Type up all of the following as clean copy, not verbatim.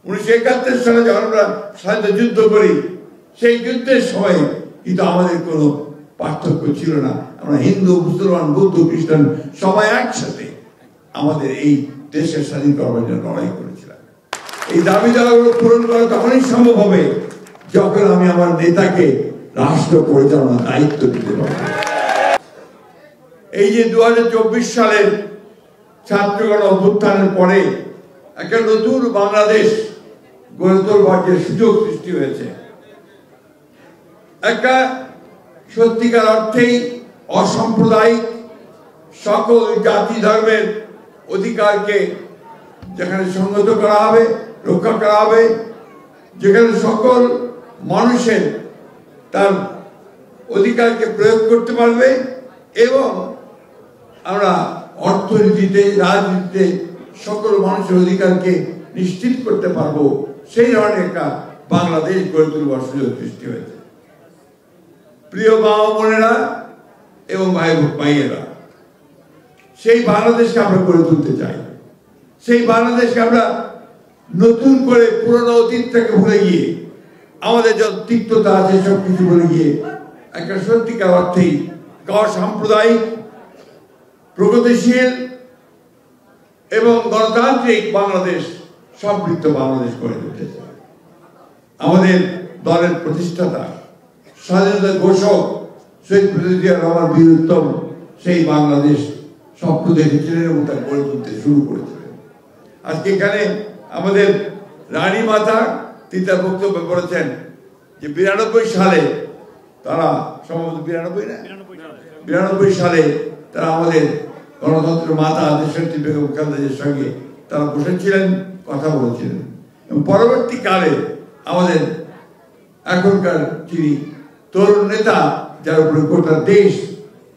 1971 সালে যখন আমরা স্বাধীনতা যুদ্ধ করি, সেই যুদ্ধের সময় কিন্তু আমাদের কোনো পার্থক্য ছিল না। আমরা হিন্দু, মুসলমান, বৌদ্ধ, খ্রিস্টান সবাই একসাথে আমাদের এই দেশের স্বাধীন করার জন্য লড়াই করেছিলাম। এই দাবি দাওয়াগুলো পূরণ করা তখনই সম্ভব হবে যখন আমি আমার নেতাকে রাষ্ট্র পরিচালনার দায়িত্ব দিতে পারব। এই যে 2024 সালের ছাত্রগণ অভ্যুত্থানের পরে একটা নতুন বাংলাদেশ গড়ে তোলবার যে সুযোগ সৃষ্টি হয়েছে, একটা সত্যিকার অর্থেই অসাম্প্রদায়িক সকল জাতি ধর্মের অধিকারকে যেখানে সংহত করা হবে, রক্ষা করা হবে, যেখানে সকল মানুষের তার অধিকারকে প্রয়োগ করতে পারবে এবং আমরা অর্থনীতিতে, রাজনীতিতে সকল মানুষের অধিকারকে নিশ্চিত করতে পারবো, সেই ধরনের একটা বাংলাদেশ গড়ে তুলবার সুযোগ সৃষ্টি হয়েছে। প্রিয় মা ও বোনেরা এবং ভাইয়েরা, সেই বাংলাদেশকে আমরা গড়ে তুলতে চাই। সেই বাংলাদেশকে আমরা নতুন করে পুরনো অতীতটাকে ভুলে গিয়ে, আমাদের যত তিক্ততা আছে সবকিছু ভুলে গিয়ে একটা সত্যিকার অর্থেই অসাম্প্রদায়িক, প্রগতিশীল এবং গণতান্ত্রিক বাংলাদেশ, সমৃদ্ধ বাংলাদেশ গড়ে তুলতে চাই। আমাদের দলের প্রতিষ্ঠাতা, স্বাধীনতার ঘোষক শহীদ প্রেসিডেন্ট জিয়া রহমান বীর উত্তম সেই বাংলাদেশ স্বপ্ন দেখেছিলেন এবং তা গড়ে তুলতে শুরু করেছিলেন। আজকে এখানে আমাদের রানী মাতা তিনি তার বক্তব্যে বলেছেন যে 92 সালে তারা, সম্ভবত 92 সালে তারা আমাদের গণতন্ত্র মাতা দেশনেত্রী বেগম খালেদা জিয়ার সঙ্গে তারা বসেছিলেন, কথা বলেছিলেন এবং পরবর্তীকালে আমাদের এখনকার যিনি তরুণ নেতা, যার উপরে গোটা দেশ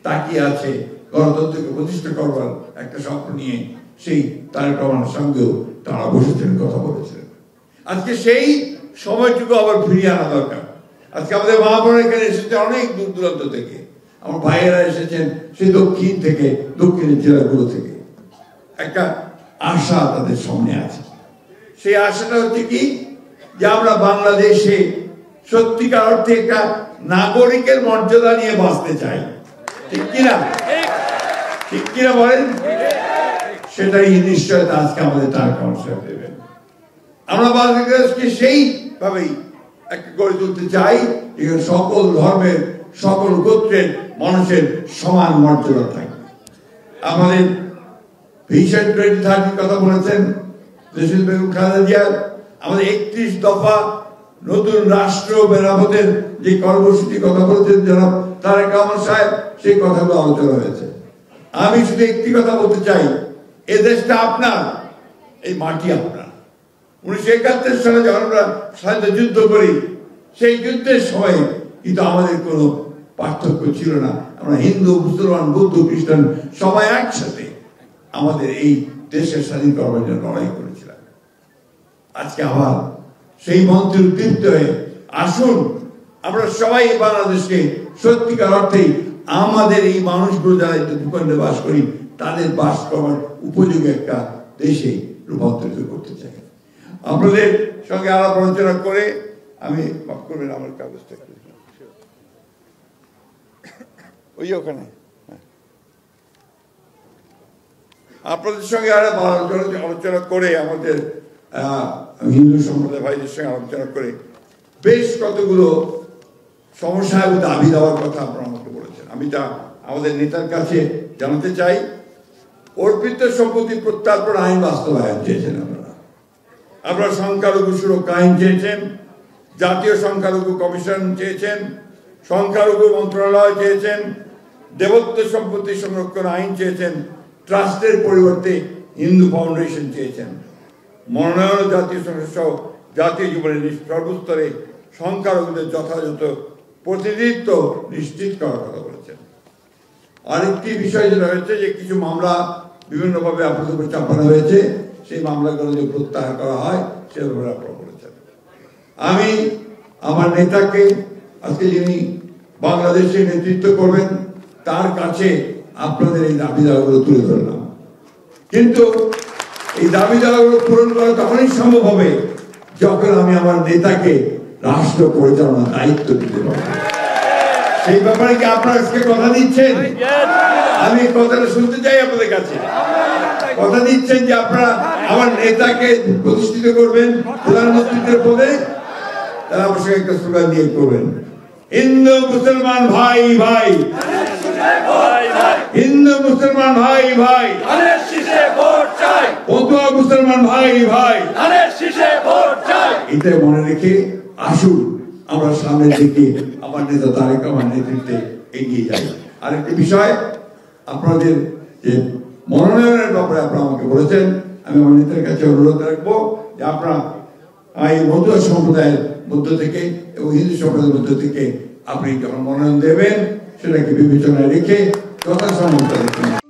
তাকিয়ে আছে গণতন্ত্রকে প্রতিষ্ঠা করবার একটা স্বপ্ন নিয়ে, সেই তারেক রহমানের সঙ্গেও তারা বসেছিলেন, কথা বলেছিলেন। আজকে সেই সময়টুকু আবার ফিরিয়ে আনা দরকার। আজকে আমাদের মা বোনেরা এখানে এসেছে অনেক দূর দূরান্ত থেকে, আমার ভাইয়েরা এসেছেন সেই দক্ষিণ থেকে, দক্ষিণের জেলাগুলো থেকে। একটা আশা তাদের সামনে আছে। সেই আশাটা হচ্ছে কি, যে আমরা বাংলাদেশে সত্যিকার অর্থে একটা নাগরিকের মর্যাদা নিয়ে বাঁচতে চাই। ঠিক কিনা? ঠিক কিনা বলেন? সেটাই নিশ্চয়তা আজকে আমাদের তারেক রহমান সাহেব দেবেন। আমরা বাংলাদেশকে সেইভাবেই একটা গড়ে তুলতে চাই যেখানে সকল ধর্মের, সকল গোত্রের মানুষের সমান মর্যাদা থাকে। আমাদের ভিশন 2030 কথা বলেছেন দেশের বেগম খালেদা জিয়া। আমাদের 31 দফা নতুন রাষ্ট্র মেরামতের যে কর্মসূচি কথা বলেছেন জনাব তারেক রহমান সাহেব, সেই কথাগুলো আলোচনা হয়েছে। আমি শুধু একটি কথা বলতে চাই, এ দেশটা আপনার, এই মাটি আপনার। 1971 সালে যখন আমরা স্বাধীনতা যুদ্ধ করি, সেই যুদ্ধের সময় কিন্তু আমাদের কোনো পার্থক্য ছিল না। আমরা হিন্দু, মুসলমান, বৌদ্ধ, খ্রিস্টান সবাই একসাথে আমাদের এই দেশের স্বাধীন করার জন্য লড়াই করেছিলাম। আজকে আবার সেই মন্ত্রে উদ্দীপ্ত হয়ে আসুন আমরা সবাই বাংলাদেশকে সত্যিকার অর্থেই আমাদের এই মানুষগুলো যারা ভূখণ্ডে বাস করি তাদের বাস করার উপযোগী একটা দেশে রূপান্তরিত করতে চাই। আপনাদের সঙ্গে আলাপ আলোচনা করে আমি, মাফ করবেন আমার কাগজটা ওই ওখানে, আপনাদের সঙ্গে আলোচনা করে, আমাদের হিন্দু সম্প্রদায় ভাইদের সঙ্গে আলোচনা করে বেশ কতগুলো সমস্যা এবং দাবি দেওয়ার কথা আপনারা আমাকে বলেছেন। আমি তা আমাদের নেতার কাছে জানাতে চাই। অর্পিত সম্পত্তি প্রত্যার্পণ আইন বাস্তবায়ন চেয়েছেন আপনারা সংখ্যালঘু সুরক্ষা আইন চেয়েছেন, জাতীয় সংখ্যালঘু কমিশন চেয়েছেন, সংখ্যালঘু মন্ত্রণালয় চেয়েছেন, দেবত্ব সম্পত্তি সংরক্ষণ আইন চেয়েছেন, ট্রাস্টের পরিবর্তে হিন্দু ফাউন্ডেশন চেয়েছেন, মনোনয়ন জাতীয় সংসদ সহ জাতীয় জীবনের সর্বস্তরে সংখ্যালঘুদের যথাযথ প্রতিনিধিত্ব নিশ্চিত করার কথা বলেছেন। আরেকটি বিষয় যেটা হয়েছে যে কিছু মামলা বিভিন্নভাবে আপনাদের উপর চাপানো হয়েছে, সেই মামলাগুলো যে প্রত্যাহার করা হয় সে ব্যাপারে আপনারা বলেছেন। আমি আমার নেতাকে আজকে যিনি বাংলাদেশে নেতৃত্ব করবেন তার কাছে আপনাদের এই দাবি দাওয়াগুলো তুলে ধরলাম। কিন্তু এই দাবি দাওয়াগুলো পূরণ করা তখনই সম্ভব হবে যখন আমি আমার নেতাকে রাষ্ট্র পরিচালনার দায়িত্ব দিতে পারবো। সেই ব্যাপারে কি আপনারা আজকে কথা দিচ্ছেন? আমি কথাটা শুনতে চাই আপনাদের কাছে। কথা দিচ্ছেন যে আপনারা আমার নেতাকে প্রতিষ্ঠিত করবেন প্রধানমন্ত্রীর পদে? তারা আমার সঙ্গে একটা স্লোগান দিয়ে করবেন, হিন্দু মুসলমান ভাই ভাই, হিন্দু মুসলমান ভাই ভাই, পতুয়া মুসলমান ভাই ভাই। এটা মনে রেখে আসুন আমরা সামনের দিকে আমার নেতা তারেক রহমান নেতৃত্বে এগিয়ে যাই। আরেকটি বিষয়, আপনাদের যে মনোনয়নের ব্যাপারে আপনারা আমাকে বলেছেন, আমি আমার নেতার কাছে অনুরোধ রাখবো যে আপনারা এই মতুয়া সম্প্রদায়ের মধ্য থেকে এবং হিন্দু সম্প্রদায়ের মধ্য থেকে আপনি যখন মনোনয়ন দেবেন সেটাকে বিবেচনায় রেখে যথাসম্ভব